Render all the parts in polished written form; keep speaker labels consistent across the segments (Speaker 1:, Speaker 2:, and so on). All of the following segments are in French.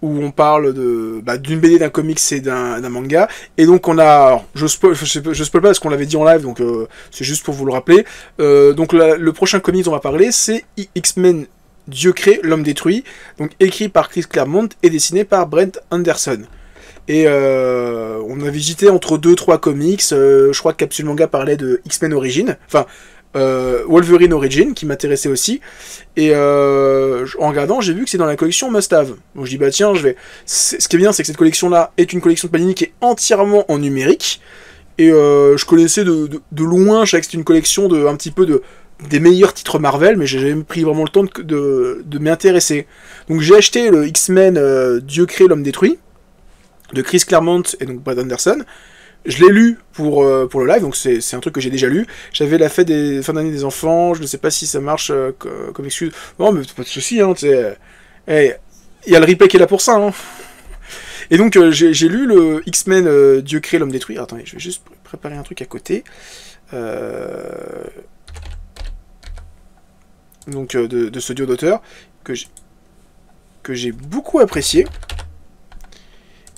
Speaker 1: où on parle d'une BD, d'un comics et d'un manga. Et donc on a, alors, je spoil pas parce qu'on l'avait dit en live, donc c'est juste pour vous le rappeler. Donc le prochain comics dont on va parler, c'est X-Men Dieu crée, l'homme détruit, donc écrit par Chris Claremont et dessiné par Brent Anderson. Et on a visité entre 2-3 comics, je crois que Capsule Manga parlait de X-Men Origin, enfin Wolverine Origin qui m'intéressait aussi, et en regardant j'ai vu que c'est dans la collection Must Have, donc je dis bah tiens je vais, ce qui est bien c'est que cette collection là est une collection de Panini qui est entièrement en numérique, et je connaissais de loin, je savais que c'était une collection de un petit peu des meilleurs titres Marvel, mais j'ai jamais pris vraiment le temps de m'y intéresser. Donc j'ai acheté le X-Men Dieu crée, l'homme détruit, de Chris Claremont et donc Brad Anderson. Je l'ai lu pour le live, donc c'est un truc que j'ai déjà lu. J'avais la fin d'année des enfants, je ne sais pas si ça marche comme excuse. Non, mais pas de soucis, hein, tu sais. Hey, il y a le replay qui est là pour ça, hein. Et donc j'ai lu le X-Men Dieu crée, l'homme détruit. Attendez, je vais juste préparer un truc à côté. Donc de ce duo d'auteurs que j'ai beaucoup apprécié.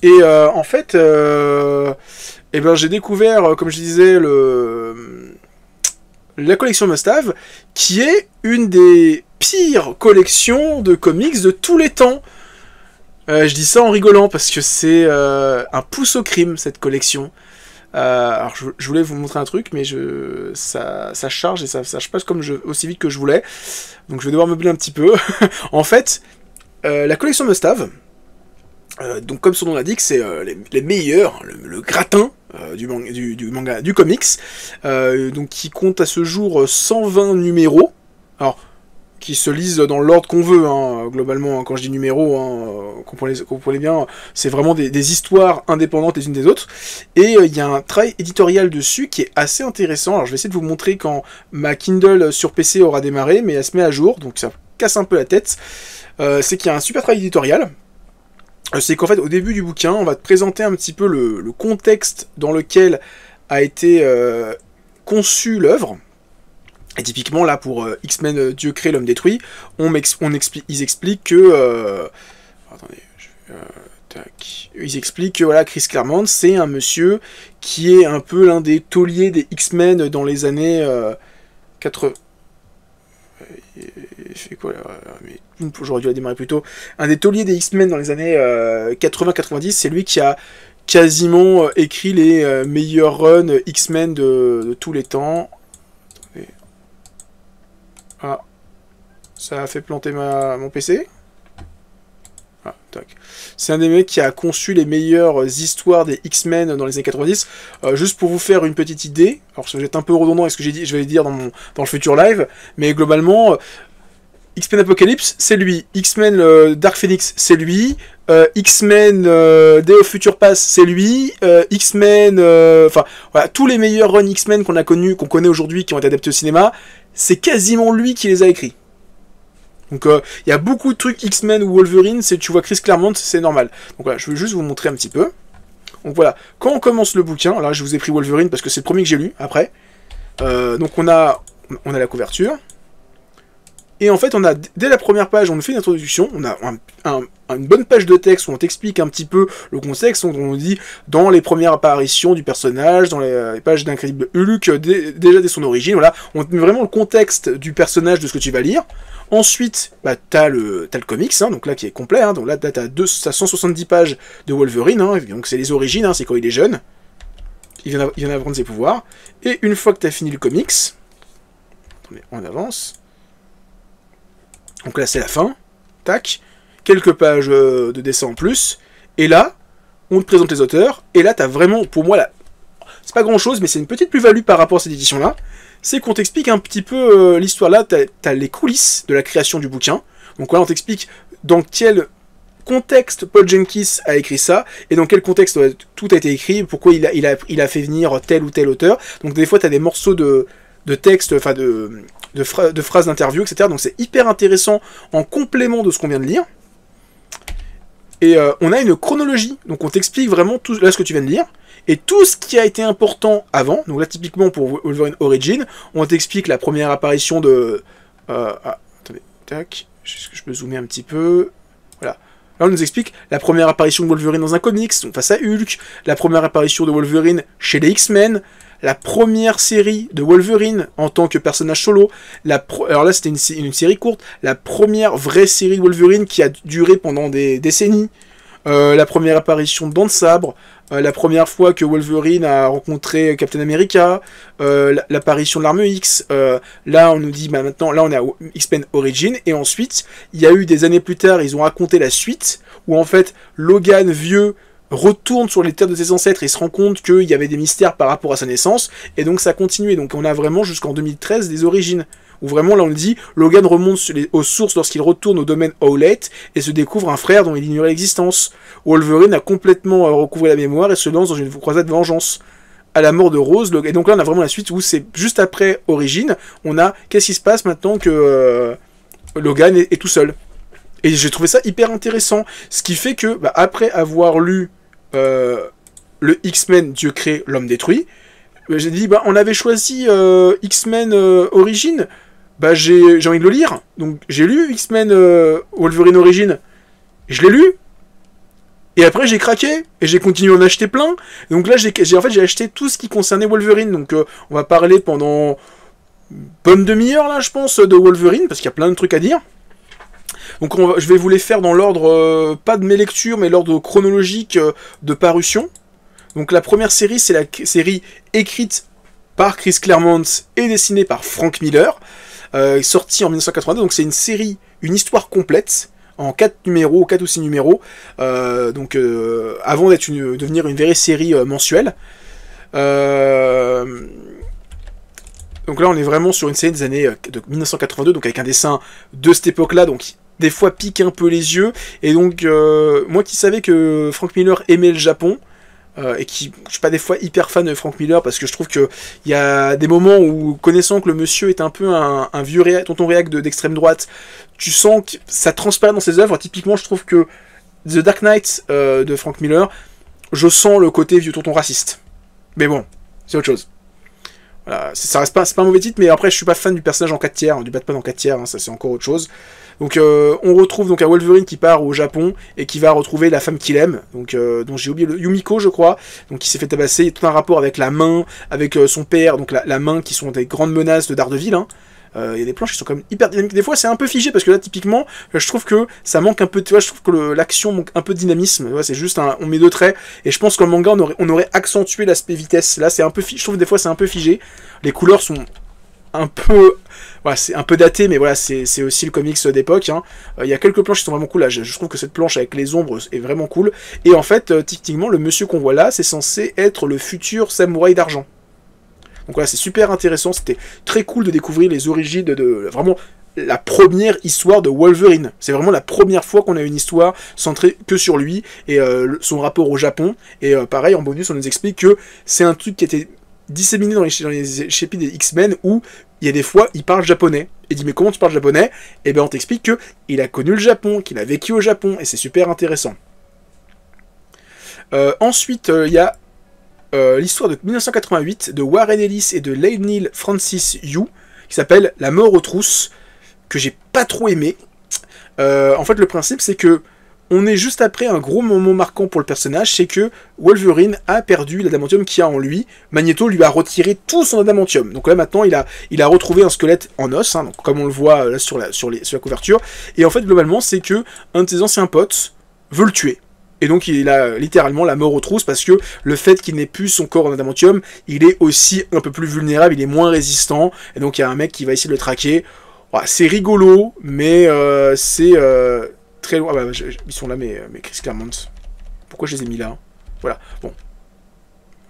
Speaker 1: Et en fait, j'ai découvert, comme je disais, la collection Must Have, qui est une des pires collections de comics de tous les temps. Je dis ça en rigolant, parce que c'est un pouce au crime, cette collection. Alors je voulais vous montrer un truc, mais ça charge et ça passe aussi vite que je voulais. Donc je vais devoir meubler un petit peu. En fait, la collection Must Have, donc comme son nom l'indique, c'est les meilleurs, le gratin du manga, du comics, donc qui compte à ce jour 120 numéros, alors qui se lisent dans l'ordre qu'on veut, hein, globalement, hein, quand je dis numéros, hein, comprenez bien, c'est vraiment des histoires indépendantes les unes des autres, et il y a un travail éditorial dessus qui est assez intéressant. Alors je vais essayer de vous montrer quand ma Kindle sur PC aura démarré, mais elle se met à jour, donc ça casse un peu la tête. C'est qu'il y a un super travail éditorial. C'est qu'en fait, au début du bouquin, on va te présenter un petit peu le contexte dans lequel a été conçue l'œuvre. Et typiquement, là, pour X-Men Dieu crée, l'homme détruit, ils expliquent que... attendez, ils expliquent que voilà, Chris Claremont, c'est un monsieur qui est un peu l'un des tauliers des X-Men dans les années 80... Il fait quoi là, mais j'aurais dû la démarrer plus tôt. Un des tauliers des X-Men dans les années 80-90, c'est lui qui a quasiment écrit les meilleurs runs X-Men de tous les temps. Attendez. Ah, ça a fait planter mon PC. Ah, tac. C'est un des mecs qui a conçu les meilleures histoires des X-Men dans les années 90. Juste pour vous faire une petite idée, alors ça va être un peu redondant avec ce que j'ai dit, je vais le dire dans le futur live, mais globalement, X-Men Apocalypse, c'est lui. X-Men Dark Phoenix, c'est lui. X-Men Day of Future Past, c'est lui. X-Men... Enfin, voilà, tous les meilleurs runs X-Men qu'on connaît aujourd'hui, qui ont été adaptés au cinéma, c'est quasiment lui qui les a écrits. Donc il y a beaucoup de trucs X-Men ou Wolverine, tu vois Chris Claremont, c'est normal. Donc voilà, je vais juste vous montrer un petit peu. Donc voilà, quand on commence le bouquin, là je vous ai pris Wolverine parce que c'est le premier que j'ai lu, après. Donc on a la couverture. Et en fait, dès la première page, on nous fait une introduction, on a une bonne page de texte où on t'explique un petit peu le contexte, on nous dit dans les premières apparitions du personnage, dans les pages d'Incredible Hulk, déjà dès son origine, voilà, on te met vraiment le contexte du personnage, de ce que tu vas lire. Ensuite, t'as le comics, hein, donc là qui est complet, hein, donc là t'as 170 pages de Wolverine, hein, donc c'est les origines, hein, c'est quand il est jeune, il vient d'apprendre ses pouvoirs, et une fois que t'as fini le comics, attendez, on avance, donc là c'est la fin, tac, quelques pages de dessin en plus, et là, on te présente les auteurs, et là t'as vraiment, pour moi, là, c'est pas grand chose, mais c'est une petite plus-value par rapport à cette édition-là, c'est qu'on t'explique un petit peu l'histoire. Là, t'as les coulisses de la création du bouquin. Donc là, on t'explique dans quel contexte Paul Jenkins a écrit ça, et dans quel contexte tout a été écrit, pourquoi il a fait venir tel ou tel auteur. Donc des fois, t'as des morceaux de texte, enfin de phrases d'interview, etc. Donc c'est hyper intéressant en complément de ce qu'on vient de lire. Et on a une chronologie, donc on t'explique vraiment tout là ce que tu viens de lire, et tout ce qui a été important avant. Donc là typiquement pour Wolverine Origin, on t'explique la première apparition de... attendez, tac, est-ce que je peux zoomer un petit peu? Voilà. Là, on nous explique la première apparition de Wolverine dans un comics, donc face à Hulk, la première apparition de Wolverine chez les X-Men, la première série de Wolverine en tant que personnage solo, alors là c'était une série courte, la première vraie série de Wolverine qui a duré pendant des décennies, la première apparition de Dents de Sabre, la première fois que Wolverine a rencontré Captain America, l'apparition de l'Arme X, là on nous dit, bah maintenant, là on est à X-Men Origin, et ensuite, il y a eu des années plus tard, ils ont raconté la suite, où en fait, Logan vieux retourne sur les terres de ses ancêtres et se rend compte qu'il y avait des mystères par rapport à sa naissance, et donc ça continue, donc on a vraiment jusqu'en 2013 des origines, où vraiment là on le dit, Logan remonte aux sources lorsqu'il retourne au domaine Howlett et se découvre un frère dont il ignorait l'existence. Wolverine a complètement recouvré la mémoire et se lance dans une croisade de vengeance. À la mort de Rose, et donc là on a vraiment la suite où c'est juste après Origin, on a qu'est-ce qui se passe maintenant que Logan est tout seul. Et j'ai trouvé ça hyper intéressant, ce qui fait que bah, après avoir lu le X-Men Dieu crée, l'homme détruit, j'ai dit bah on avait choisi X-Men Origin, bah j'ai envie de le lire, donc j'ai lu X-Men Wolverine Origin, je l'ai lu, et après j'ai craqué, et j'ai continué à en acheter plein, donc là j'ai acheté tout ce qui concernait Wolverine, donc on va parler pendant une bonne demi-heure là je pense de Wolverine, parce qu'il y a plein de trucs à dire. Donc je vais vous les faire dans l'ordre, pas de mes lectures, mais l'ordre chronologique de parution. Donc la première série, c'est la série écrite par Chris Claremont et dessinée par Frank Miller, sortie en 1982, donc c'est une série, une histoire complète, en 4 numéros, 4 ou 6 numéros, avant de devenir une vraie série mensuelle. Donc là on est vraiment sur une série des années de 1982, donc avec un dessin de cette époque-là, donc des fois pique un peu les yeux, et donc moi qui savais que Frank Miller aimait le Japon, et qui, je suis pas des fois hyper fan de Frank Miller, parce que je trouve que il y a des moments où, connaissant que le monsieur est un peu un vieux tonton réac d'extrême droite, tu sens que ça transparaît dans ses œuvres. Typiquement, je trouve que The Dark Knight de Frank Miller, je sens le côté vieux tonton raciste. Mais bon, c'est autre chose. Voilà, ça reste pas, c'est pas un mauvais titre, mais après je suis pas fan du personnage en 4 tiers, hein, du Batman en 4 tiers, hein, ça c'est encore autre chose. Donc on retrouve donc un Wolverine qui part au Japon et qui va retrouver la femme qu'il aime, donc dont j'ai oublié Yumiko je crois, donc qui s'est fait tabasser. Il y a tout un rapport avec la main, avec son père, donc la main qui sont des grandes menaces de Daredevil. Hein. Il y a des planches qui sont quand même hyper dynamiques. Des fois c'est un peu figé parce que là typiquement je trouve que ça manque un peu, tu vois, je trouve que l'action manque un peu de dynamisme. Ouais, c'est juste on met deux traits et je pense qu'en manga on aurait accentué l'aspect vitesse. Là c'est un peu je trouve que des fois c'est un peu figé. Les couleurs sont un peu, voilà, c'est un peu daté, mais voilà, c'est aussi le comics d'époque. Hein. Y a quelques planches qui sont vraiment cool. Là, je trouve que cette planche avec les ombres est vraiment cool. Et en fait, typiquement, le monsieur qu'on voit là, c'est censé être le futur samouraï d'argent. Donc voilà, c'est super intéressant. C'était très cool de découvrir les origines de vraiment la première histoire de Wolverine. C'est vraiment la première fois qu'on a une histoire centrée que sur lui et son rapport au Japon. Et pareil, en bonus, on nous explique que c'est un truc qui était disséminé dans les chapitres des X-Men où il y a des fois il parle japonais. Et dit mais comment tu parles japonais? Et ben on t'explique que il a connu le Japon, qu'il a vécu au Japon, et c'est super intéressant. Ensuite il y a l'histoire de 1988 de Warren Ellis et de Lionel Francis Yu qui s'appelle La mort aux trousses, que j'ai pas trop aimé. En fait le principe c'est que on est juste après un gros moment marquant pour le personnage, c'est que Wolverine a perdu l'adamantium qu'il y a en lui. Magneto lui a retiré tout son adamantium. Donc là maintenant il a retrouvé un squelette en os, hein, donc, comme on le voit là, sur la couverture. Et en fait globalement c'est que un de ses anciens potes veut le tuer. Et donc il a littéralement la mort aux trousses parce que le fait qu'il n'ait plus son corps en adamantium, il est aussi un peu plus vulnérable, il est moins résistant. Et donc il y a un mec qui va essayer de le traquer. Voilà, c'est rigolo, mais c'est... très loin. Ah bah, ils sont là, mais Chris Claremont. Pourquoi je les ai mis là? Voilà, bon.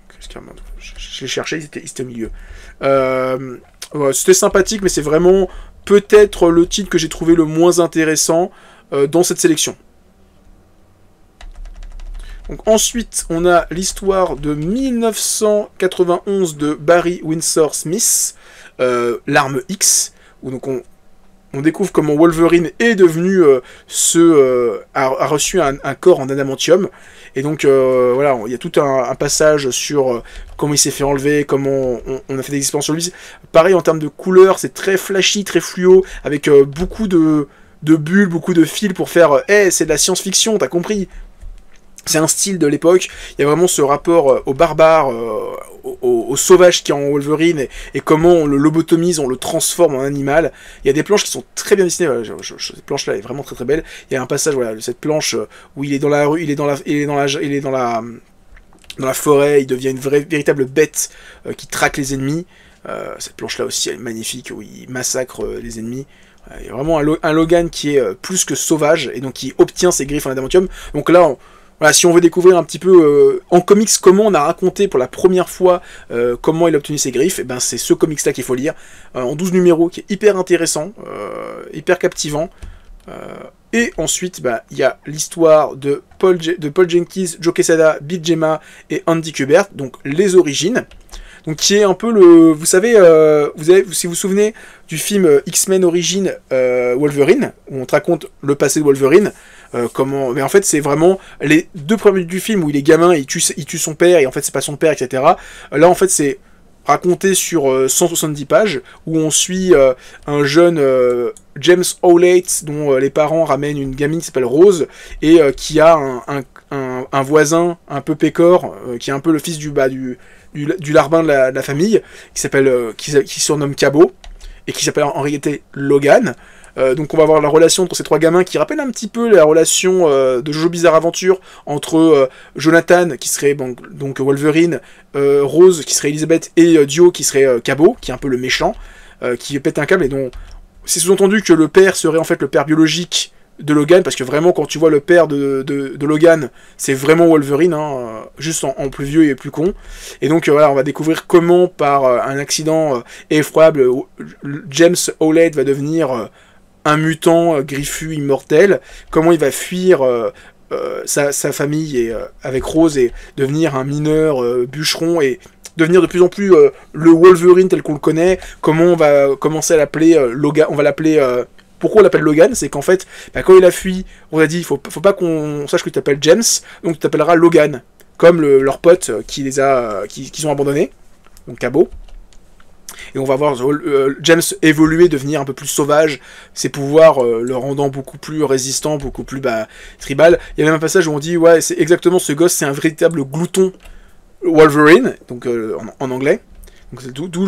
Speaker 1: Chris Claremont. Je les cherchais, ils étaient au milieu. Ouais, c'était sympathique, mais c'est vraiment peut-être le titre que j'ai trouvé le moins intéressant dans cette sélection. Donc ensuite, on a l'histoire de 1991 de Barry Windsor Smith, l'Arme X, où donc on découvre comment Wolverine est devenu a reçu un corps en adamantium. Et donc voilà, il y a tout un passage sur comment il s'est fait enlever, comment on a fait des expériences sur lui. Pareil en termes de couleurs, c'est très flashy, très fluo, avec beaucoup de de bulles, beaucoup de fils pour faire hey, c'est de la science-fiction, t'as compris? C'est un style de l'époque, il y a vraiment ce rapport au barbare, au sauvage qui est en Wolverine, et comment on le lobotomise, on le transforme en animal. Il y a des planches qui sont très bien dessinées, voilà, cette planche-là est vraiment très très belle. Il y a un passage, voilà, cette planche où il est dans la rue, il est dans la forêt, il devient une véritable bête qui traque les ennemis. Cette planche-là aussi, elle est magnifique, où il massacre les ennemis. Il y a vraiment un Logan qui est plus que sauvage, et donc qui obtient ses griffes en adamantium. Donc là, voilà, si on veut découvrir un petit peu en comics comment on a raconté pour la première fois comment il a obtenu ses griffes, et ben c'est ce comics-là qu'il faut lire, en 12 numéros, qui est hyper intéressant, hyper captivant. Et ensuite, bah, y a l'histoire de Paul Jenkins, Joe Quesada, Bill Gemma et Andy Kubert, donc les origines. Donc qui est un peu le... Vous savez, si vous vous souvenez du film X-Men Origins Wolverine, où on te raconte le passé de Wolverine, mais en fait c'est vraiment les 2 premiers minutes du film où il est gamin, il tue son père, et en fait c'est pas son père, etc. Là en fait c'est raconté sur 170 pages, où on suit un jeune James Howlett, dont les parents ramènent une gamine qui s'appelle Rose, et qui a un voisin un peu pécore, qui est un peu le fils du larbin de la famille, qui surnomme Cabot, et qui s'appelle en réalité Logan. Donc on va voir la relation entre ces 3 gamins qui rappelle un petit peu la relation de Jojo Bizarre Adventure entre Jonathan qui serait donc Wolverine, Rose qui serait Elizabeth, et Dio qui serait Cabot, qui est un peu le méchant, qui pète un câble, et dont c'est sous-entendu que le père serait en fait le père biologique de Logan, parce que vraiment quand tu vois le père de Logan, c'est vraiment Wolverine, hein, juste en plus vieux et plus con. Et donc voilà, on va découvrir comment par un accident effroyable, James Howlett va devenir un mutant griffu immortel, comment il va fuir sa famille et, avec Rose, et devenir un mineur bûcheron, et devenir de plus en plus le Wolverine tel qu'on le connaît, comment on va commencer à l'appeler Logan, on va l'appeler... Pourquoi on l'appelle Logan? C'est qu'en fait, bah, quand il a fui, on a dit, faut pas qu'on sache que tu t'appelles James, donc tu t'appelleras Logan, comme leur pote qui ont abandonné, donc Cabot. Et on va voir James évoluer, devenir un peu plus sauvage, ses pouvoirs le rendant beaucoup plus résistant, beaucoup plus tribal. Il y a même un passage où on dit, ouais, c'est exactement, ce gosse, c'est un véritable glouton Wolverine, donc en anglais. D'où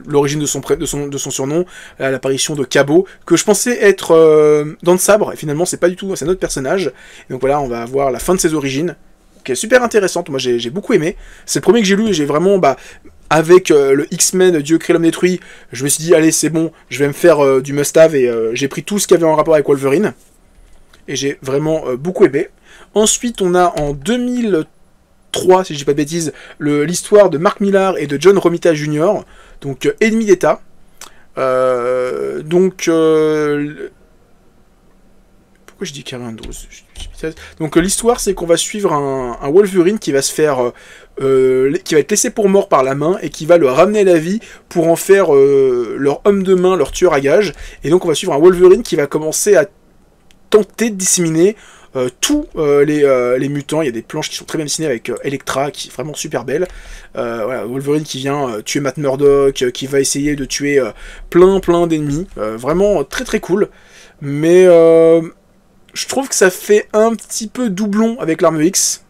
Speaker 1: l'origine de son surnom, l'apparition de Cabot, que je pensais être dans le sabre, et finalement c'est pas du tout, c'est un autre personnage. Et donc voilà, on va voir la fin de ses origines, qui est super intéressante, moi j'ai beaucoup aimé. C'est le premier que j'ai lu, et j'ai vraiment, avec le X-Men Dieu crée l'homme détruit, je me suis dit, allez c'est bon, je vais me faire du must-have, et j'ai pris tout ce qui avait en rapport avec Wolverine, et j'ai vraiment beaucoup aimé. Ensuite on a en 2003, si je dis pas de bêtises, l'histoire de Mark Millar et de John Romita Jr., donc Ennemi d'État. Pourquoi je dis 42? Donc l'histoire, c'est qu'on va suivre un Wolverine qui va se faire... qui va être laissé pour mort par la main, et qui va le ramener à la vie pour en faire leur homme de main, leur tueur à gages. Et donc on va suivre un Wolverine qui va commencer à tenter de disséminer tous les mutants. Il y a des planches qui sont très bien dessinées avec Elektra, qui est vraiment super belle. Voilà, Wolverine qui vient tuer Matt Murdock, qui va essayer de tuer plein d'ennemis. Vraiment très très cool. Mais je trouve que ça fait un petit peu doublon avec l'Arme X.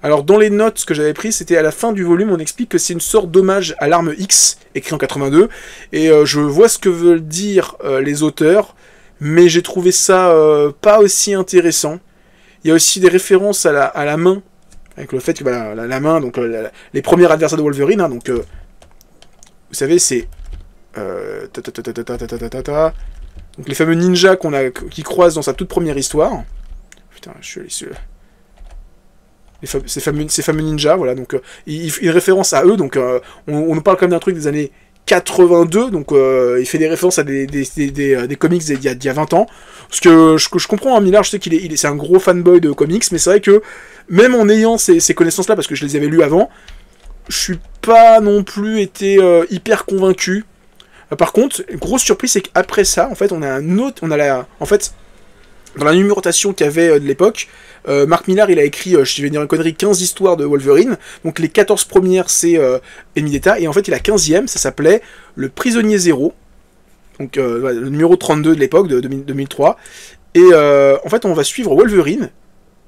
Speaker 1: Alors dans les notes que j'avais prises, c'était à la fin du volume, on explique que c'est une sorte d'hommage à l'Arme X, écrit en 82. Et je vois ce que veulent dire les auteurs, mais j'ai trouvé ça pas aussi intéressant. Il y a aussi des références à la main, avec le fait que la main, donc les premiers adversaires de Wolverine, hein, donc vous savez, c'est donc les fameux ninjas qui croisent dans sa toute première histoire. Putain, je suis allé sur ces fameux ninjas, voilà, donc il référence à eux, donc on nous parle quand même d'un truc des années 82, donc il fait des références à des comics d'il y a 20 ans. Parce que je comprends, hein, Millard, je sais c'est un gros fanboy de comics, mais c'est vrai que même en ayant ces connaissances-là, parce que je les avais lues avant, je suis pas non plus été hyper convaincu. Par contre, une grosse surprise, c'est qu'après ça, en fait, on a en fait, dans la numérotation qu'il y avait de l'époque, Mark Millar, il a écrit, je vais dire une connerie, 15 histoires de Wolverine. Donc les 14 premières, c'est Ennemi d'État. Et en fait, la 15e, ça s'appelait Le Prisonnier Zéro. Donc voilà, le numéro 32 de l'époque, de 2003. Et en fait, on va suivre Wolverine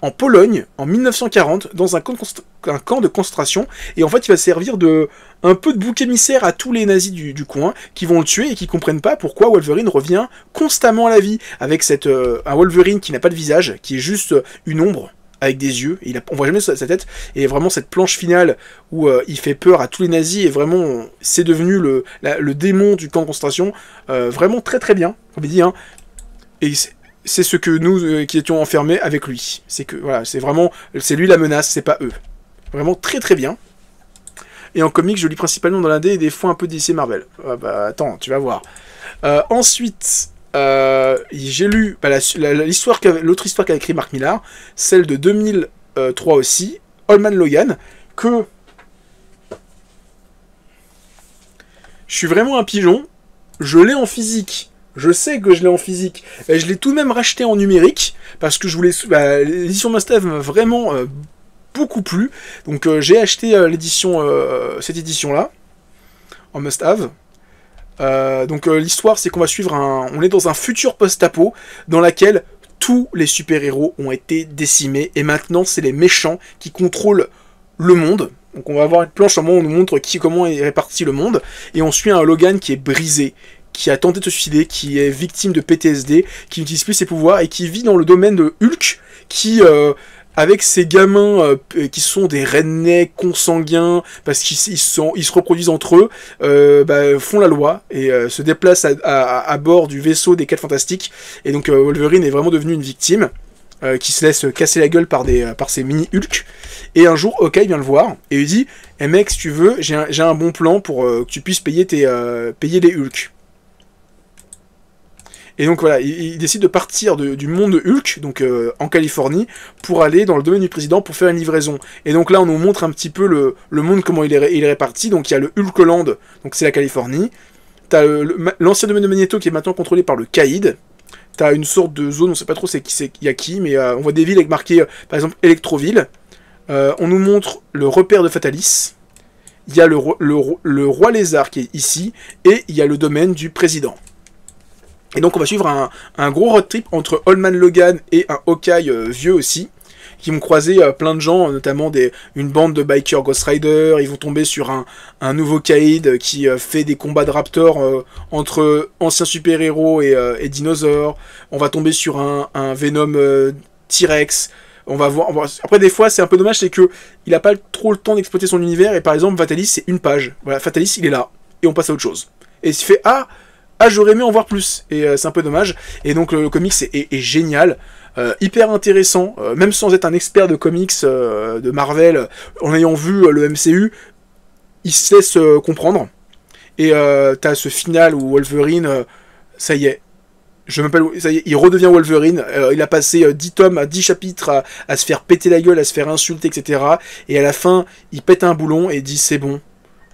Speaker 1: en Pologne, en 1940, dans un camp de concentration, et en fait il va servir de un peu de bouc émissaire à tous les nazis du coin, qui vont le tuer et qui comprennent pas pourquoi Wolverine revient constamment à la vie, avec un Wolverine qui n'a pas de visage, qui est juste une ombre, avec des yeux, et on voit jamais sa tête, et vraiment cette planche finale où il fait peur à tous les nazis, et vraiment c'est devenu le démon du camp de concentration, vraiment très très bien, on dit, hein, et c'est ce que nous qui étions enfermés avec lui. C'est que voilà, c'est lui la menace, c'est pas eux. Vraiment très très bien. Et en comics, je lis principalement dans l'indé et des fois un peu DC Marvel. Ah bah attends, tu vas voir. Ensuite, j'ai lu l'autre histoire qu'a écrit Mark Millar, celle de 2003 aussi, Old Man Logan, que je suis vraiment un pigeon. Je l'ai en physique. Je sais que je l'ai en physique. Et je l'ai tout de même racheté en numérique, parce que je voulais... l'édition Must-Have m'a vraiment beaucoup plu. Donc j'ai acheté cette édition-là, en Must-Have. Donc l'histoire, c'est qu'on va suivre on est dans un futur post-apo, dans laquelle tous les super-héros ont été décimés, et maintenant c'est les méchants qui contrôlent le monde. Donc on va avoir une planche, où on nous montre comment est réparti le monde, et on suit un Logan qui est brisé, qui a tenté de se suicider, qui est victime de PTSD, qui n'utilise plus ses pouvoirs, et qui vit dans le domaine de Hulk, qui, avec ses gamins qui sont des rednecks consanguins, parce qu'ils se reproduisent entre eux, font la loi, et se déplacent à bord du vaisseau des 4 Fantastiques, et donc Wolverine est vraiment devenu une victime, qui se laisse casser la gueule par ces mini-Hulk, et un jour, Hawkeye vient le voir, et lui dit « Eh mec, si tu veux, j'ai un bon plan pour que tu puisses payer les Hulk. » Et donc voilà, il décide de partir du monde de Hulk, donc en Californie, pour aller dans le domaine du président pour faire une livraison. Et donc là, on nous montre un petit peu le monde, comment il est réparti. Donc il y a le Hulkland, donc c'est la Californie. T'as l'ancien domaine de Magneto qui est maintenant contrôlé par le Caïd. T'as une sorte de zone, on sait pas trop il y a qui, mais on voit des villes avec marqué, par exemple, Electroville. On nous montre le repère de Fatalis. Il y a le roi lézard qui est ici, et il y a le domaine du président. Et donc on va suivre un gros road trip entre Old Man Logan et un Hawkeye vieux aussi, qui vont croiser plein de gens, notamment une bande de bikers Ghost Rider. Ils vont tomber sur un nouveau Caïd qui fait des combats de raptors entre anciens super-héros et dinosaures. On va tomber sur un Venom T-Rex. On va voir. Après, des fois, c'est un peu dommage, c'est que il a pas trop le temps d'exploiter son univers. Et par exemple, Fatalis, c'est une page. Voilà, Fatalis, il est là. Et on passe à autre chose. Et il se fait j'aurais aimé en voir plus, et c'est un peu dommage. Et donc le comics est génial, hyper intéressant, même sans être un expert de comics de Marvel, en ayant vu le MCU, il se laisse comprendre. Et t'as ce final où Wolverine, ça y est, ça y est, il redevient Wolverine, il a passé 10 tomes, 10 chapitres à se faire péter la gueule, à se faire insulter, etc. Et à la fin, il pète un boulon et dit c'est bon.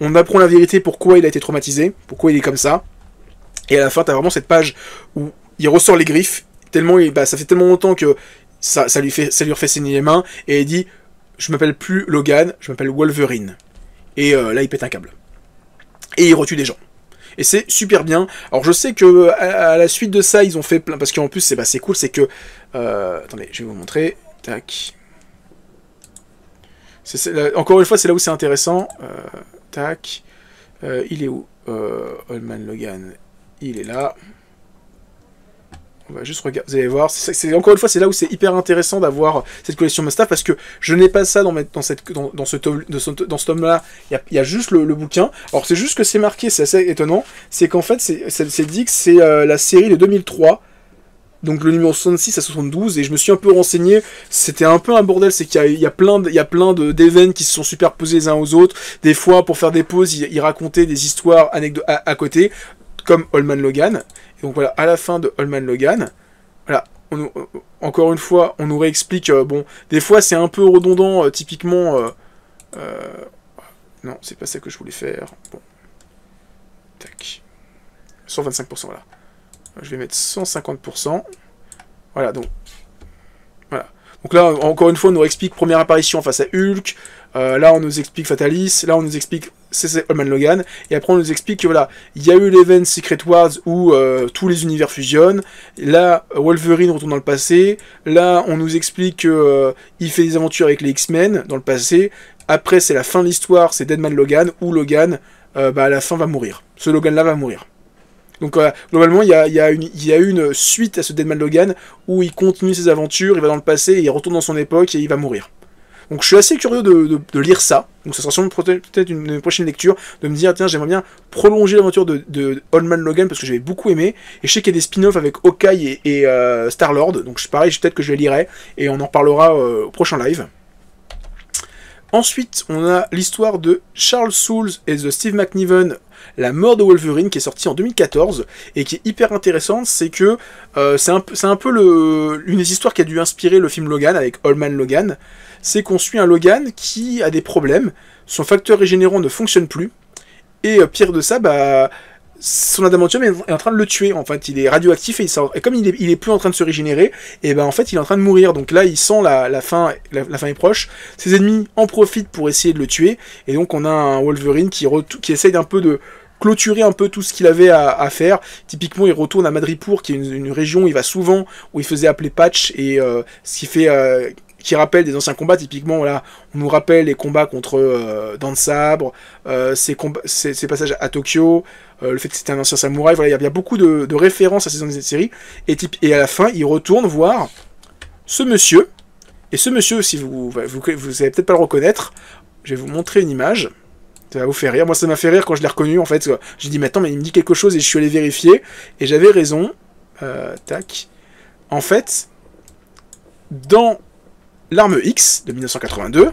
Speaker 1: On apprend la vérité, pourquoi il a été traumatisé, pourquoi il est comme ça. Et à la fin, t'as vraiment cette page où il ressort les griffes, tellement ça fait tellement longtemps que ça lui refait saigner les mains, et il dit « Je m'appelle plus Logan, je m'appelle Wolverine. » Et là, il pète un câble. Et il retue des gens. Et c'est super bien. Alors, je sais que à la suite de ça, ils ont fait plein... Parce qu'en plus, c'est cool, c'est que... attendez, je vais vous montrer. Tac. Encore une fois, c'est là où c'est intéressant. Tac. Il est où Old Man Logan. Il est là. On va juste regarder. Vous allez voir. Encore une fois, c'est là où c'est hyper intéressant d'avoir cette collection Must-Have, parce que je n'ai pas ça dans ce tome-là. Il y a juste le bouquin. Alors, c'est juste que c'est marqué, c'est assez étonnant. C'est qu'en fait, c'est dit que c'est la série de 2003. Donc le numéro 66 à 72, et je me suis un peu renseigné, c'était un peu un bordel, c'est qu'il y a plein d'événements qui se sont superposés les uns aux autres. Des fois, pour faire des pauses, ils racontaient des histoires à côté, comme Old Man Logan. Et donc voilà, à la fin de Old Man Logan, voilà, encore une fois, on nous réexplique, bon, des fois c'est un peu redondant, typiquement... non, c'est pas ça que je voulais faire. Bon. Tac. 125%, voilà. Je vais mettre 150%. Voilà, donc Donc là, encore une fois, on nous explique première apparition face à Hulk. Là, on nous explique Fatalis. Là, on nous explique c'est Old Man Logan. Et après, on nous explique que voilà, il y a eu l'event Secret Wars où tous les univers fusionnent. Là, Wolverine retourne dans le passé. Là, on nous explique qu'il fait des aventures avec les X-Men dans le passé. Après, c'est la fin de l'histoire, c'est Deadman Logan, où Logan, à la fin, va mourir. Ce Logan-là va mourir. Donc globalement, il y a une suite à ce Deadman Logan où il continue ses aventures, il va dans le passé, et il retourne dans son époque et il va mourir. Donc je suis assez curieux de lire ça. Donc ça sera sûrement peut-être une prochaine lecture, de me dire tiens j'aimerais bien prolonger l'aventure de Old Man Logan parce que j'avais beaucoup aimé. Et je sais qu'il y a des spin-offs avec Hawkeye et Star-Lord, donc pareil, peut-être que je les lirai et on en reparlera au prochain live. Ensuite, on a l'histoire de Charles Soules et de Steve McNiven, La mort de Wolverine, qui est sortie en 2014, et qui est hyper intéressante, c'est que c'est un peu une des histoires qui a dû inspirer le film Logan, avec Old Man Logan, c'est qu'on suit un Logan qui a des problèmes, son facteur régénérant ne fonctionne plus, et pire de ça, son adamantium est en train de le tuer. En fait, il est radioactif et comme il est plus en train de se régénérer, et en fait, il est en train de mourir. Donc là, il sent la fin est proche. Ses ennemis en profitent pour essayer de le tuer. Et donc, on a un Wolverine qui essaye d'un peu de clôturer un peu tout ce qu'il avait à faire. Typiquement, il retourne à Madripoor, qui est une région où il va souvent, où il faisait appeler Patch, et ce qui fait... qui rappelle des anciens combats, typiquement, voilà, on nous rappelle les combats contre Dents de Sabre, ces passages à Tokyo, le fait que c'était un ancien samouraï, voilà, il y a beaucoup de références à ces anciennes séries, et à la fin, il retourne voir ce monsieur, et ce monsieur, si vous allez peut-être pas le reconnaître, je vais vous montrer une image, ça va vous faire rire, moi ça m'a fait rire quand je l'ai reconnu, en fait, j'ai dit, mais attends, mais il me dit quelque chose, et je suis allé vérifier, et j'avais raison, tac, en fait, dans l'Arme X de 1982,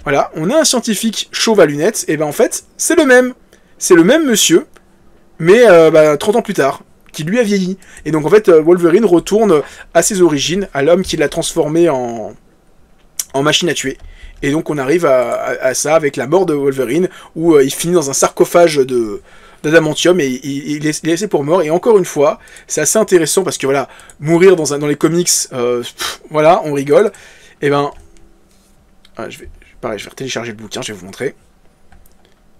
Speaker 1: voilà, on a un scientifique chauve à lunettes, et en fait, c'est le même monsieur, mais 30 ans plus tard, qui lui a vieilli. Et donc en fait, Wolverine retourne à ses origines, à l'homme qui l'a transformé en machine à tuer. Et donc on arrive à ça avec la mort de Wolverine, où il finit dans un sarcophage d'adamantium, et il est laissé pour mort. Et encore une fois, c'est assez intéressant, parce que voilà, mourir dans les comics, voilà, on rigole. Et je vais télécharger le bouquin, je vais vous montrer.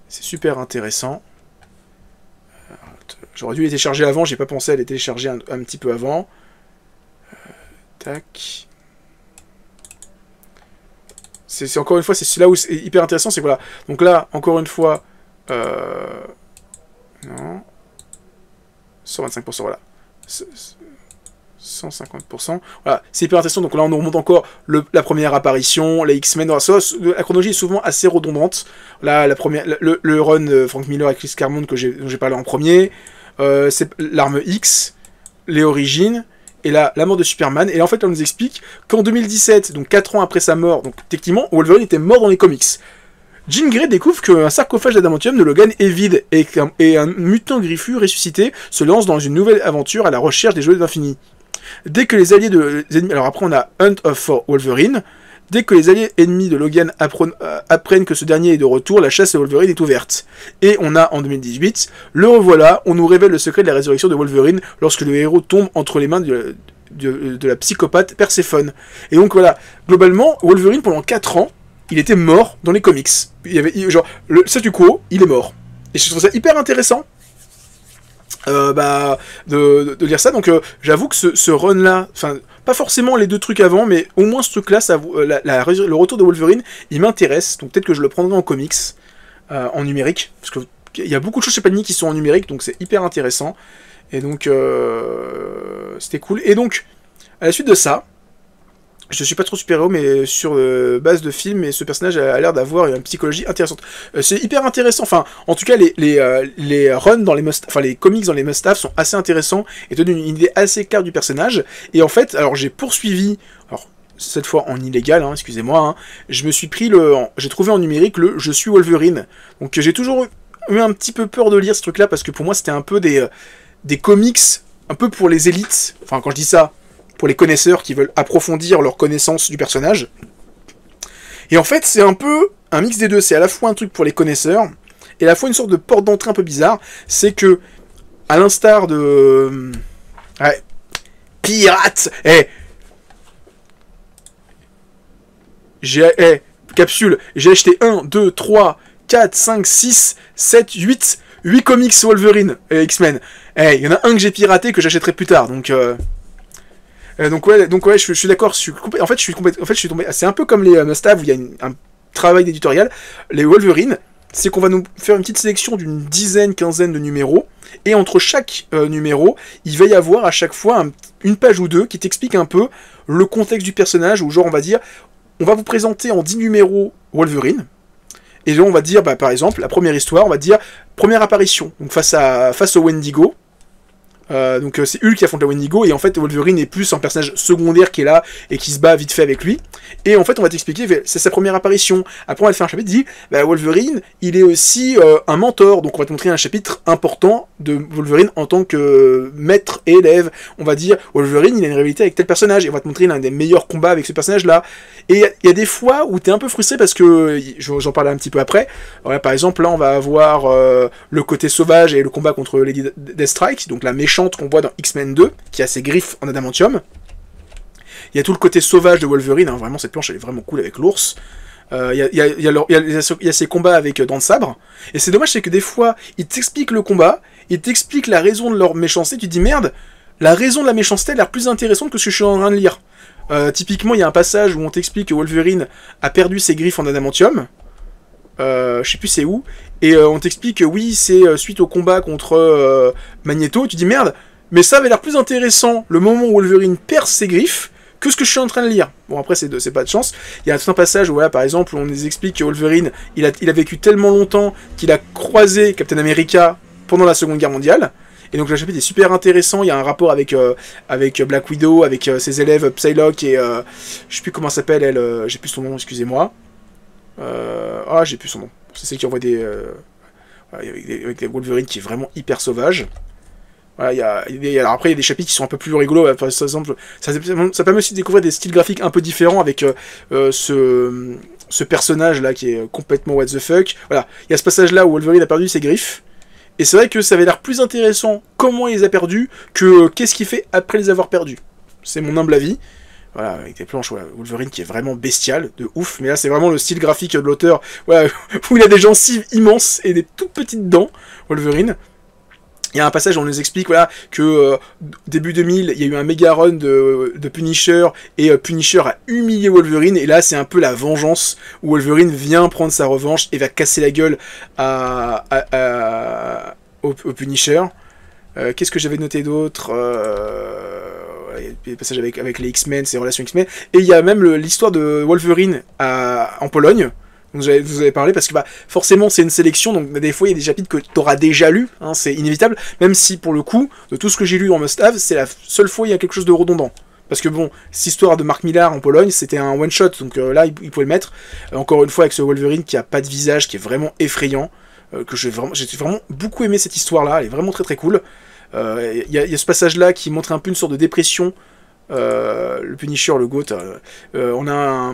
Speaker 1: C'est super intéressant. J'aurais dû les télécharger avant, j'ai pas pensé à les télécharger un petit peu avant. Tac. C'est encore une fois, c'est là où c'est hyper intéressant, c'est que voilà. Donc là, encore une fois, non. 125%, voilà. 150%. Voilà, c'est hyper intéressant. Donc là, on nous remonte encore la première apparition, les X-Men. La chronologie est souvent assez redondante. Là, le run de Frank Miller avec Chris Claremont dont j'ai parlé en premier. C'est l'Arme X, les origines, et la mort de Superman. Et là, en fait, on nous explique qu'en 2017, donc 4 ans après sa mort, donc techniquement, Wolverine était mort dans les comics. Jean Grey découvre qu'un sarcophage d'adamantium de Logan est vide, et un mutant griffu ressuscité se lance dans une nouvelle aventure à la recherche des jouets de l'infini. Dès que les alliés alors après on a Hunt for Wolverine. Dès que les alliés ennemis de Logan apprennent que ce dernier est de retour, la chasse à Wolverine est ouverte. Et on a en 2018, le revoilà, on nous révèle le secret de la résurrection de Wolverine lorsque le héros tombe entre les mains de la psychopathe Perséphone. Et donc voilà, globalement, Wolverine pendant 4 ans, il était mort dans les comics. Il y avait le statu quo, il est mort. Et je trouve ça hyper intéressant. De lire ça, donc j'avoue que ce run là, enfin pas forcément les deux trucs avant, mais au moins ce truc là, le retour de Wolverine, il m'intéresse, donc peut-être que je le prendrai en comics, en numérique, parce que il y a beaucoup de choses chez Panini qui sont en numérique, donc c'est hyper intéressant, et donc c'était cool. Et donc à la suite de ça, je suis pas trop super-héros, mais sur base de film, et ce personnage a l'air d'avoir une psychologie intéressante. C'est hyper intéressant, enfin, en tout cas, les runs dans les comics dans les must-have sont assez intéressants, et donnent une idée assez claire du personnage. Et en fait, alors j'ai poursuivi, alors cette fois en illégal, hein, excusez-moi, hein, je me suis pris j'ai trouvé en numérique le Je suis Wolverine. Donc j'ai toujours eu un petit peu peur de lire ce truc-là, parce que pour moi c'était un peu des comics, un peu pour les élites, enfin quand je dis ça, pour les connaisseurs qui veulent approfondir leur connaissance du personnage. Et en fait, c'est un peu un mix des deux. C'est à la fois un truc pour les connaisseurs, et à la fois une sorte de porte d'entrée un peu bizarre. C'est que, à l'instar de... Ouais. Pirate. capsule, j'ai acheté 1, 2, 3, 4, 5, 6, 7, 8 comics Wolverine et X-Men. Il y en a un que j'ai piraté que j'achèterai plus tard, donc ouais, je suis d'accord. En fait, je suis tombé. C'est un peu comme les Must-Have où il y a un travail d'éditorial. Les Wolverine, c'est qu'on va nous faire une petite sélection d'une dizaine, quinzaine de numéros, et entre chaque numéro, il va y avoir à chaque fois une page ou deux qui t'explique un peu le contexte du personnage, ou genre on va dire, on va vous présenter en 10 numéros Wolverine, et là on va dire, par exemple, la première histoire, on va dire, première apparition, donc face au Wendigo. Donc c'est Hulk qui affronte la Wendigo, et en fait Wolverine est plus un personnage secondaire qui est là et qui se bat vite fait avec lui. Et en fait on va t'expliquer, c'est sa première apparition. Après on va te faire un chapitre qui dit Wolverine il est aussi un mentor, donc on va te montrer un chapitre important de Wolverine en tant que maître et élève. On va dire Wolverine il a une rivalité avec tel personnage, et on va te montrer l'un des meilleurs combats avec ce personnage là. Et il y a des fois où t'es un peu frustré parce que, j'en parlerai un petit peu après, par exemple là on va avoir le côté sauvage et le combat contre Lady Deathstrike, donc la méchante qu'on voit dans X-Men 2, qui a ses griffes en adamantium. Il y a tout le côté sauvage de Wolverine, hein, vraiment cette planche elle est vraiment cool avec l'ours. Il y a ces combats avec dents de sabre, et c'est dommage, c'est que des fois ils t'expliquent le combat, ils t'expliquent la raison de leur méchanceté, tu te dis merde, la raison de la méchanceté a l'air plus intéressante que ce que je suis en train de lire. Typiquement il y a un passage où on t'explique que Wolverine a perdu ses griffes en adamantium, je sais plus c'est où, et on t'explique que oui, c'est suite au combat contre Magneto, tu dis merde, mais ça avait l'air plus intéressant le moment où Wolverine perd ses griffes que ce que je suis en train de lire. Bon après c'est pas de chance, il y a tout un passage où voilà, par exemple on nous explique que Wolverine il a vécu tellement longtemps qu'il a croisé Captain America pendant la Seconde Guerre mondiale. Et donc le chapitre est super intéressant, il y a un rapport avec Black Widow, avec ses élèves Psylocke et je sais plus comment s'appelle elle, j'ai plus son nom, excusez-moi. J'ai plus son nom. C'est celle qui envoie avec des Wolverine qui est vraiment hyper sauvage. Voilà, alors après il y a des chapitres qui sont un peu plus rigolos, par exemple, ça permet aussi de découvrir des styles graphiques un peu différents avec ce personnage là qui est complètement what the fuck. Voilà, il y a ce passage là où Wolverine a perdu ses griffes. Et c'est vrai que ça avait l'air plus intéressant comment il les a perdus que qu'est-ce qu'il fait après les avoir perdus. C'est mon humble avis. Voilà, avec des planches, voilà, Wolverine qui est vraiment bestial, de ouf. Mais là, c'est vraiment le style graphique de l'auteur, voilà, où il a des gencives immenses et des toutes petites dents, Wolverine. Il y a un passage où on nous explique voilà, que début 2000, il y a eu un méga run de Punisher, et Punisher a humilié Wolverine, et là c'est un peu la vengeance, où Wolverine vient prendre sa revanche et va casser la gueule au Punisher. Qu'est-ce que j'avais noté d'autre il y a des passages avec les X-Men, ses relations X-Men, et il y a même l'histoire de Wolverine en Pologne. Vous avez parlé parce que forcément c'est une sélection, donc des fois il y a des chapitres que tu auras déjà lu, hein, c'est inévitable, même si pour le coup, de tout ce que j'ai lu en Must-Have, c'est la seule fois où il y a quelque chose de redondant. Parce que bon, cette histoire de Mark Millar en Pologne, c'était un one-shot, donc là il pouvait le mettre, encore une fois avec ce Wolverine qui a pas de visage, qui est vraiment effrayant, que j'ai vraiment beaucoup aimé cette histoire-là, elle est vraiment très très cool. Il y a ce passage-là qui montre un peu une sorte de dépression, le Punisher, le GOAT, on a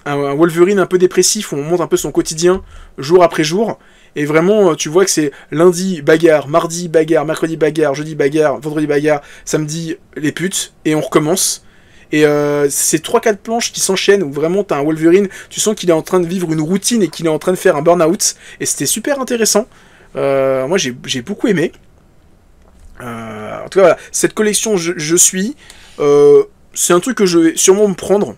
Speaker 1: un Wolverine un peu dépressif où on montre un peu son quotidien jour après jour, et vraiment tu vois que c'est lundi bagarre, mardi bagarre, mercredi bagarre, jeudi bagarre, vendredi bagarre, samedi les putes, et on recommence. Et c'est 3-4 planches qui s'enchaînent où vraiment t'as un Wolverine, tu sens qu'il est en train de vivre une routine et qu'il est en train de faire un burn-out, et c'était super intéressant. Moi j'ai beaucoup aimé. En tout cas voilà, cette collection je suis, c'est un truc que je vais sûrement me prendre.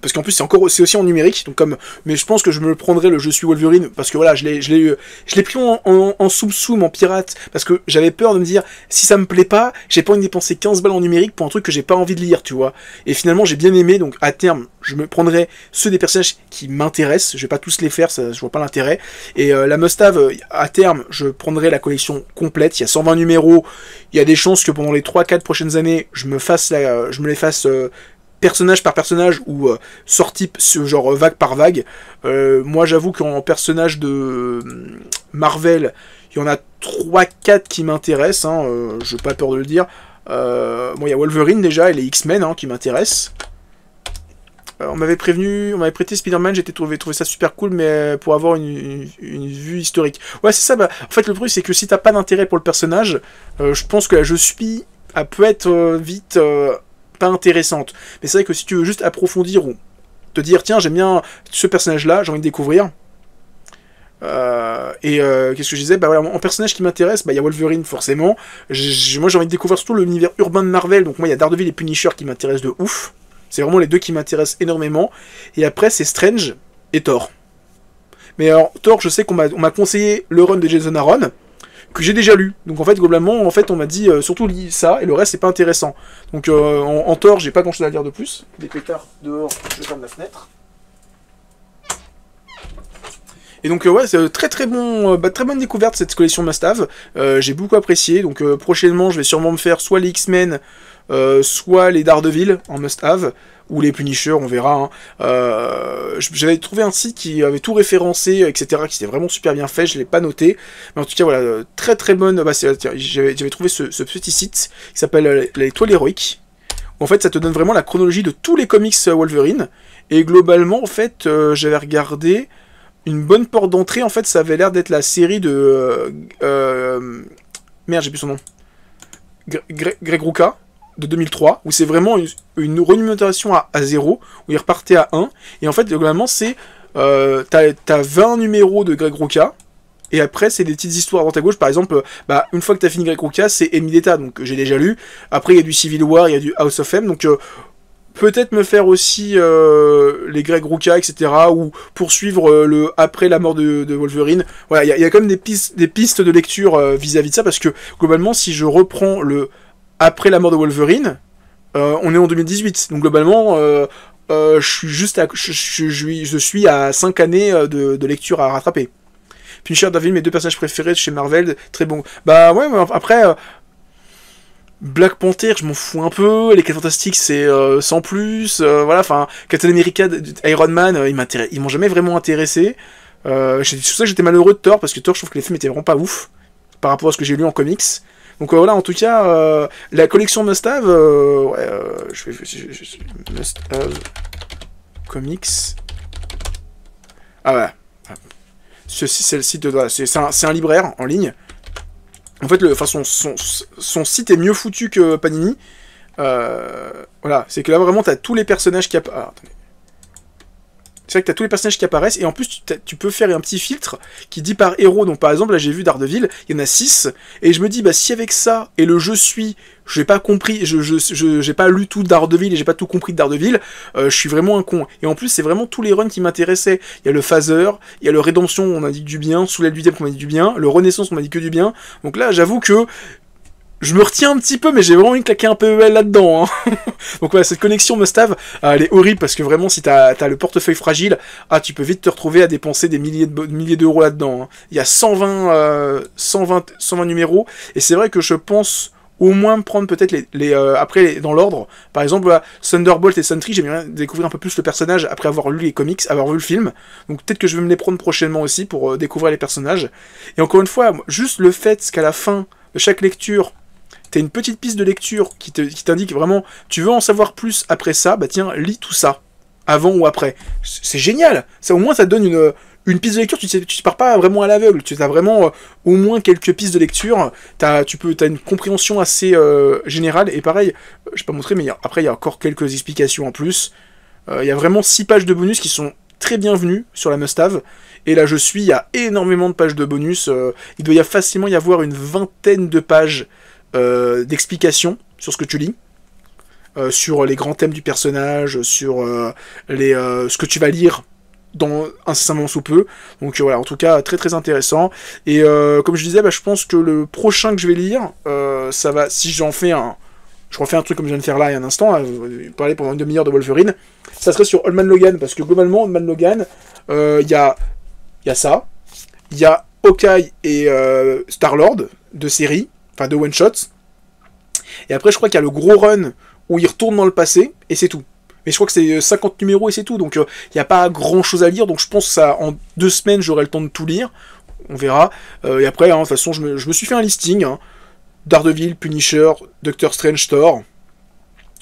Speaker 1: Parce qu'en plus c'est aussi en numérique, donc mais je pense que je me le prendrai le Je suis Wolverine, parce que voilà, je l'ai pris en soum-soum, en pirate, parce que j'avais peur de me dire, si ça me plaît pas, j'ai pas envie de dépenser 15 balles en numérique pour un truc que j'ai pas envie de lire, tu vois. Et finalement j'ai bien aimé, donc à terme, je me prendrai ceux des personnages qui m'intéressent, je vais pas tous les faire, ça, je vois pas l'intérêt. Et la Must-Have, à terme, je prendrai la collection complète, il y a 120 numéros, il y a des chances que pendant les 3-4 prochaines années, je me les fasse personnage par personnage ou sortie genre vague par vague. Moi j'avoue qu'en personnage de Marvel, il y en a 3-4 qui m'intéressent, hein, je n'ai pas peur de le dire. Bon, il y a Wolverine déjà et les X-Men hein, qui m'intéressent. On m'avait prêté Spider-Man, j'ai trouvé ça super cool, mais pour avoir une vue historique. Ouais, c'est ça, en fait le truc c'est que si t'as pas d'intérêt pour le personnage, je pense que la Je suis peut être vite pas intéressante. Mais c'est vrai que si tu veux juste approfondir ou te dire, tiens, j'aime bien ce personnage-là, j'ai envie de découvrir. Qu'est-ce que je disais, bah voilà, en personnage qui m'intéresse, bah il y a Wolverine forcément. Moi j'ai envie de découvrir surtout l'univers urbain de Marvel, donc moi il y a Daredevil et Punisher qui m'intéressent de ouf. C'est vraiment les deux qui m'intéressent énormément. Et après c'est Strange et Thor. Mais alors Thor, je sais qu'on m'a conseillé le run de Jason Aaron, que j'ai déjà lu. Donc en fait globalement, en fait on m'a dit surtout lis ça et le reste c'est pas intéressant. Donc en Thor, j'ai pas grand chose à dire de plus. Des pétards dehors, je ferme la fenêtre. Et donc ouais, c'est très bonne découverte cette collection Must-Have. J'ai beaucoup apprécié. Donc prochainement, je vais sûrement me faire soit les X-Men, soit les Daredevil en Must-Have, ou les Punisher, on verra. J'avais trouvé un site qui avait tout référencé, etc., qui était vraiment super bien fait. Je l'ai pas noté, mais en tout cas voilà, très bonne. Bah, j'avais trouvé ce petit site qui s'appelle les Toiles héroïques. En fait, ça te donne vraiment la chronologie de tous les comics Wolverine. Et globalement, en fait, j'avais regardé. Une bonne porte d'entrée, en fait, ça avait l'air d'être la série de... merde, j'ai plus son nom. Greg Rucka, de 2003, où c'est vraiment une renumération à 0, où il repartait à 1. Et en fait, globalement, c'est... t'as 20 numéros de Greg Rucka, et après, c'est des petites histoires à droite à gauche. Par exemple, bah, une fois que t'as fini Greg Rucka, c'est Ennemi d'État, donc j'ai déjà lu. Après, il y a du Civil War, il y a du House of M, donc... peut-être me faire aussi les Greg Rucka, etc. Ou poursuivre le après la mort de Wolverine. Voilà, il y a quand même des pistes de lecture vis-à-vis de ça, parce que globalement, si je reprends le après la mort de Wolverine, on est en 2018. Donc globalement, je suis juste je suis à 5 années de lecture à rattraper. Punisher, Daredevil, mes deux personnages préférés chez Marvel, très bon. Bah ouais, mais après... Black Panther, je m'en fous un peu. Les 4 Fantastiques, c'est sans plus. Voilà, enfin, Captain America, Iron Man, ils m'ont jamais vraiment intéressé. C'est pour ça que j'étais malheureux de Thor, parce que Thor, je trouve que les films étaient vraiment pas ouf par rapport à ce que j'ai lu en comics. Donc voilà, en tout cas, la collection Must-Have, ouais, Must-Have Comics. Ah ouais. C'est le site de... Voilà, c'est un libraire en ligne. En fait, son site est mieux foutu que Panini. Voilà, c'est que là, vraiment, t'as tous les personnages qui apparaissent. C'est vrai que t'as tous les personnages qui apparaissent, et en plus, tu peux faire un petit filtre qui dit par héros. Donc, par exemple, là, j'ai vu Daredevil, il y en a 6, et je me dis, bah, si avec ça, et le je suis, j'ai pas compris, j'ai pas lu tout Daredevil, et j'ai pas tout compris de Daredevil, je suis vraiment un con. Et en plus, c'est vraiment tous les runs qui m'intéressaient. Il y a le Phaser, il y a le Rédemption, on a dit que du bien, Sous l'aile du diable, on m'a dit du bien, le Renaissance, on m'a dit que du bien. Donc là, j'avoue que je me retiens un petit peu, mais j'ai vraiment envie de claquer un PEL là-dedans. Hein. Donc voilà, cette connexion Must-Have, elle est horrible, parce que vraiment, si t'as le portefeuille fragile, tu peux vite te retrouver à dépenser des milliers d'euros là-dedans. Hein. Il y a 120 numéros, et c'est vrai que je pense au moins prendre peut-être après dans l'ordre. Par exemple, voilà, Thunderbolt et Sentry, j'aimerais découvrir un peu plus le personnage après avoir lu les comics, avoir vu le film. Donc peut-être que je vais me les prendre prochainement aussi pour découvrir les personnages. Et encore une fois, juste le fait qu'à la fin de chaque lecture, t'as une petite piste de lecture qui t'indique vraiment, tu veux en savoir plus après ça, bah tiens, lis tout ça, avant ou après. C'est génial. Ça, au moins, ça te donne une piste de lecture, tu pars pas vraiment à l'aveugle, tu as vraiment au moins quelques pistes de lecture, t'as une compréhension assez générale, et pareil, je vais pas montrer, mais après, il y a encore quelques explications en plus. Il y a vraiment 6 pages de bonus qui sont très bienvenues sur la Must-Have. Et là, il y a énormément de pages de bonus. Il doit facilement y avoir une 20aine de pages d'explications sur ce que tu lis, sur les grands thèmes du personnage, sur ce que tu vas lire dans incessamment sous peu. Donc voilà, en tout cas, très intéressant. Et comme je disais, bah, je pense que le prochain que je vais lire, ça va, si j'en fais je refais un truc comme je viens de faire là il y a un instant, parler pendant une demi-heure de Wolverine, ça serait sur Old Man Logan, parce que globalement, Old Man Logan, il y a ça, il y a Hawkeye et Star-Lord de série, enfin de one-shots, et après je crois qu'il y a le gros run où il retourne dans le passé, et c'est tout. Mais je crois que c'est 50 numéros et c'est tout, donc il n'y a pas grand-chose à lire, donc je pense que ça, en 2 semaines, j'aurai le temps de tout lire, on verra. Et après, de toute façon, je me suis fait un listing, hein. Daredevil, Punisher, Doctor Strange, Thor.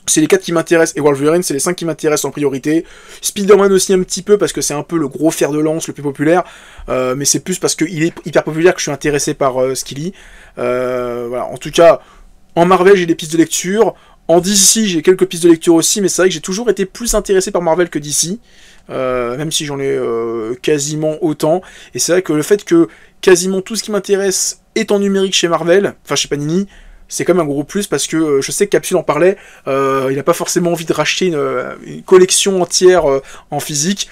Speaker 1: C'est les 4 qui m'intéressent, et Wolverine, c'est les 5 qui m'intéressent en priorité. Spider-Man aussi un petit peu, parce que c'est un peu le gros fer de lance, le plus populaire, mais c'est plus parce qu'il est hyper populaire que je suis intéressé par ce qu'il lit. Voilà. En tout cas, en Marvel, j'ai des pistes de lecture. En DC, j'ai quelques pistes de lecture aussi, mais c'est vrai que j'ai toujours été plus intéressé par Marvel que DC, même si j'en ai quasiment autant. Et c'est vrai que le fait que quasiment tout ce qui m'intéresse est en numérique chez Marvel, enfin chez Panini, c'est quand même un gros plus, parce que je sais que Capsule en parlait, il n'a pas forcément envie de racheter une collection entière en physique.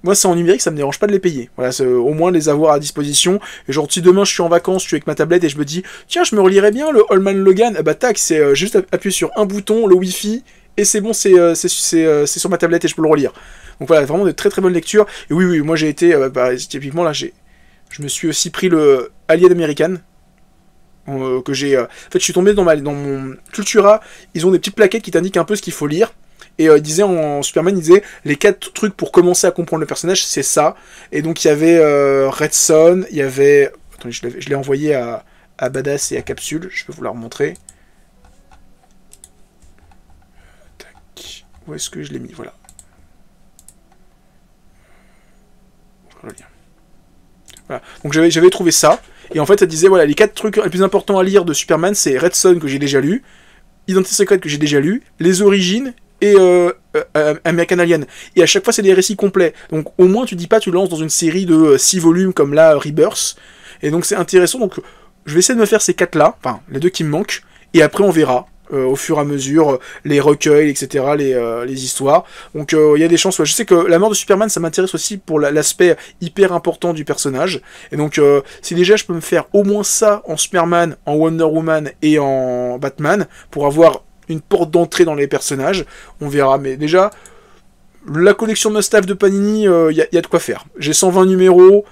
Speaker 1: Moi, c'est en numérique, ça me dérange pas de les payer. Voilà, c'est au moins de les avoir à disposition. Et genre, si demain je suis en vacances, je suis avec ma tablette et je me dis, tiens, je me relirais bien le Allman Logan, bah tac, c'est juste appuyer sur un bouton, le Wi-Fi, et c'est bon, c'est sur ma tablette et je peux le relire. Donc voilà, vraiment de très très bonnes lectures. Et oui, moi j'ai été, typiquement là, je me suis aussi pris le Alien American. Que j'ai. En fait, je suis tombé dans mon Cultura, ils ont des petites plaquettes qui t'indiquent un peu ce qu'il faut lire. Et il disait en Superman, il disait les 4 trucs pour commencer à comprendre le personnage, c'est ça. Et donc il y avait Red Son, il y avait. Attendez, je l'ai envoyé à Badass et à Capsule, je peux vous la remontrer. Tac. Où est-ce que je l'ai mis? Voilà. Voilà. Donc j'avais trouvé ça. Et en fait, ça disait voilà, les 4 trucs les plus importants à lire de Superman, c'est Red Son que j'ai déjà lu, Identité secrète que j'ai déjà lu, les origines et American Alien. Et à chaque fois, c'est des récits complets. Donc au moins, tu dis pas, tu lances dans une série de 6 volumes comme là, Rebirth. Et donc c'est intéressant. Donc je vais essayer de me faire ces 4 là, enfin les 2 qui me manquent. Et après, on verra. Au fur et à mesure, les recueils, etc., les histoires. Donc il y a des chances. Ouais. Je sais que la mort de Superman, ça m'intéresse aussi pour l'aspect hyper important du personnage. Et donc si déjà je peux me faire au moins ça en Superman, en Wonder Woman et en Batman, pour avoir une porte d'entrée dans les personnages, on verra. Mais déjà, la collection Must-Have de Panini, y a de quoi faire. J'ai 120 numéros,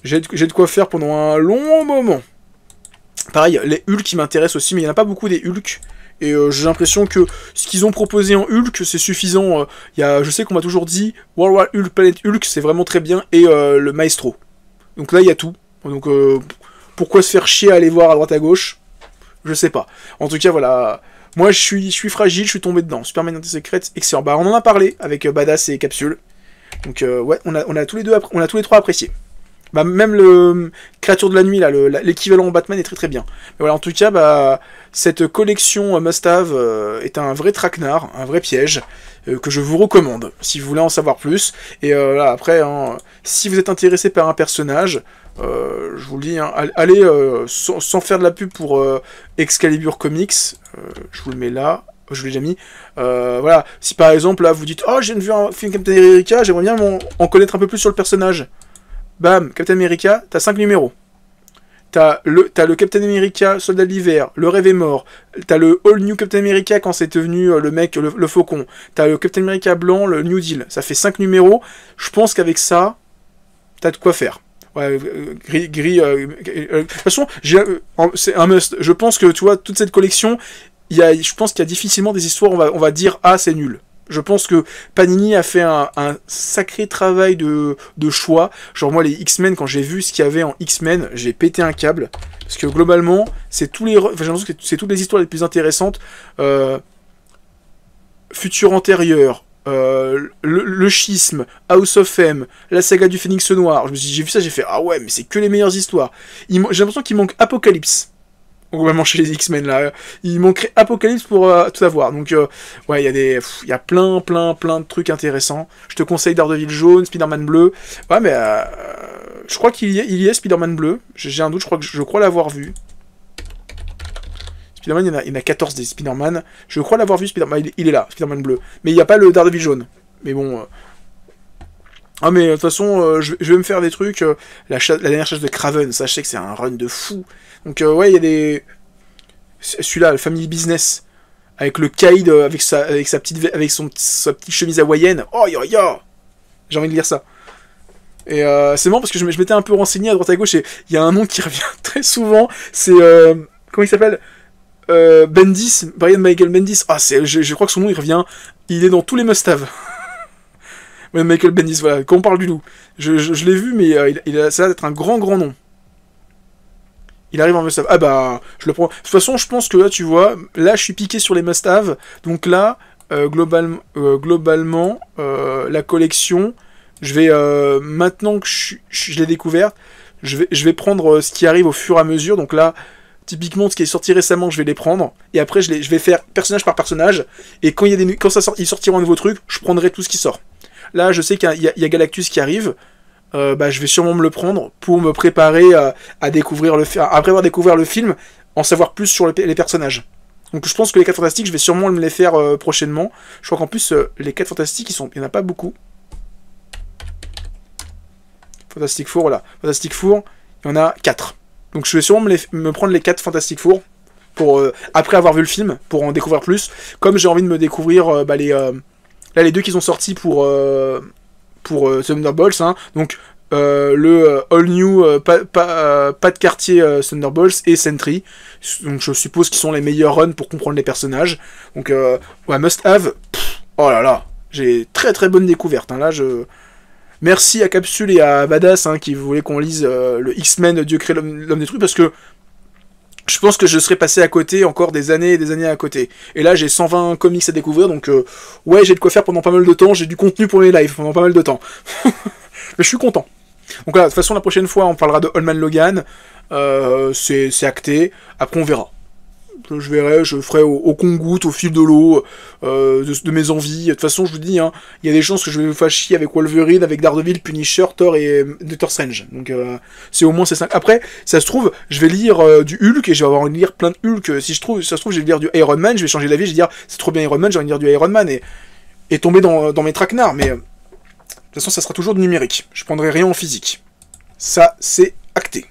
Speaker 1: j'ai de quoi faire pendant un long moment. Pareil, les Hulk qui m'intéressent aussi, mais il n'y en a pas beaucoup des Hulk. Et j'ai l'impression que ce qu'ils ont proposé en Hulk, c'est suffisant. Je sais qu'on m'a toujours dit World War Hulk, Planet Hulk, c'est vraiment très bien. Et le Maestro. Donc là, il y a tout. Donc pourquoi se faire chier à aller voir à droite à gauche? Je sais pas. En tout cas, voilà. Moi, je suis fragile, je suis tombé dedans. Superman Identité Secrète, excellent. Bah, on en a parlé avec Badass et Capsule. Donc ouais, on a tous les trois apprécié. Bah, même le Créature de la Nuit, là, l'équivalent Batman est très très bien. Mais voilà, en tout cas, bah, cette collection Must-Have est un vrai traquenard, un vrai piège, que je vous recommande, si vous voulez en savoir plus. Et là, après, hein, si vous êtes intéressé par un personnage, je vous le dis, hein, allez, sans faire de la pub pour Excalibur Comics, je vous le mets là, je l'ai déjà mis. Voilà, si par exemple, là, vous dites « Oh, j'ai vu un film Captain America, j'aimerais bien en connaître un peu plus sur le personnage. » Bam, Captain America, t'as 5 numéros. T'as le Captain America, Soldat de l'hiver, Le Rêve est mort. T'as le All New Captain America quand c'est devenu le mec, le faucon. T'as le Captain America blanc, le New Deal. Ça fait 5 numéros. Je pense qu'avec ça, t'as de quoi faire. Ouais, de toute façon, c'est un must. Je pense que, tu vois, toute cette collection, je pense qu'il y a difficilement des histoires, on va dire, ah, c'est nul. Je pense que Panini a fait un sacré travail de choix. Genre moi, les X-Men, quand j'ai vu ce qu'il y avait en X-Men, j'ai pété un câble. Parce que globalement, c'est j'ai l'impression que c'est toutes les histoires les plus intéressantes. Futur antérieur, le schisme, House of M, la saga du Phénix Noir. J'ai vu ça, j'ai fait ah ouais, mais c'est que les meilleures histoires. J'ai l'impression qu'il manque Apocalypse. Globalement chez les X-Men là, il manquerait Apocalypse pour tout avoir. Donc ouais, il y a plein de trucs intéressants. Je te conseille Daredevil jaune, Spider-Man bleu. Ouais, mais je crois qu'il y est Spider-Man bleu. J'ai un doute, je crois l'avoir vu. Spider-Man, il y en a 14 des Spider-Man. Je crois l'avoir vu, Spider-Man, il est là, Spider-Man bleu. Mais il n'y a pas le Daredevil jaune. Mais bon. Ah mais de toute façon, je vais me faire des trucs. La dernière chasse de Kraven, ça je sais que c'est un run de fou. Donc ouais, il y a des... Celui-là, le Family Business, avec le Kaïd, avec sa petite chemise hawaïenne. Oh, yo. J'ai envie de lire ça. Et c'est marrant parce que je m'étais un peu renseigné à droite à gauche et il y a un nom qui revient très souvent. C'est... comment il s'appelle Bendis, Brian Michael Bendis. Ah, je crois que son nom, il revient... Il est dans tous les must-have. Michael Bendis, voilà. Quand on parle du loup. Je l'ai vu, mais ça va être un grand nom. Il arrive en must-have. Ah bah, je le prends. De toute façon, je pense que là, tu vois, là, je suis piqué sur les must-have. Donc là, globalement, la collection, je vais, maintenant que je l'ai découverte, je vais prendre ce qui arrive au fur et à mesure. Donc là, Typiquement, ce qui est sorti récemment, je vais les prendre. Et après, je vais faire personnage par personnage. Et quand ils sortiront un nouveau truc, je prendrai tout ce qui sort. Là, je sais qu'il y a Galactus qui arrive. Je vais sûrement me le prendre pour me préparer à découvrir après avoir découvert le film, en savoir plus sur les personnages. Donc je pense que les 4 Fantastiques, je vais sûrement me les faire prochainement. Je crois qu'en plus, les 4 Fantastiques, il n'y en a pas beaucoup. Fantastic Four, voilà. Fantastic Four, il y en a 4. Donc je vais sûrement me prendre les 4 Fantastic Four, pour, après avoir vu le film, pour en découvrir plus. Comme j'ai envie de me découvrir les 2 qu'ils ont sortis pour Thunderbolts, hein. Donc le All New pas de quartier Thunderbolts et Sentry. Donc je suppose qu'ils sont les meilleurs runs pour comprendre les personnages. Donc ouais, must have. Oh là là, j'ai très très bonne découverte, hein. Là merci à Capsule et à Badass, hein, qui voulaient qu'on lise le X-Men Dieu crée l'homme des trucs, parce que je pense que je serais passé à côté encore des années et des années à côté. Et là, j'ai 120 comics à découvrir, donc ouais, j'ai de quoi faire pendant pas mal de temps, j'ai du contenu pour les lives pendant pas mal de temps. Mais je suis content. Donc là, de toute façon, la prochaine fois, on parlera de Allman Logan, c'est acté, après on verra. Je ferai au compte-gouttes, au fil de l'eau, de mes envies. De toute façon, je vous dis, hein, il y a des chances que je vais me faire chier avec Wolverine, avec Daredevil, Punisher, Thor et Doctor Strange. Donc c'est au moins ces 5. Après, ça se trouve, je vais lire du Hulk et je vais avoir envie de lire plein de Hulk. Si ça se trouve, je vais lire du Iron Man, je vais changer d'avis, je vais dire c'est trop bien Iron Man, j'ai envie de lire du Iron Man et tomber dans mes traquenards. Mais de toute façon, ça sera toujours du numérique. Je prendrai rien en physique. Ça, c'est acté.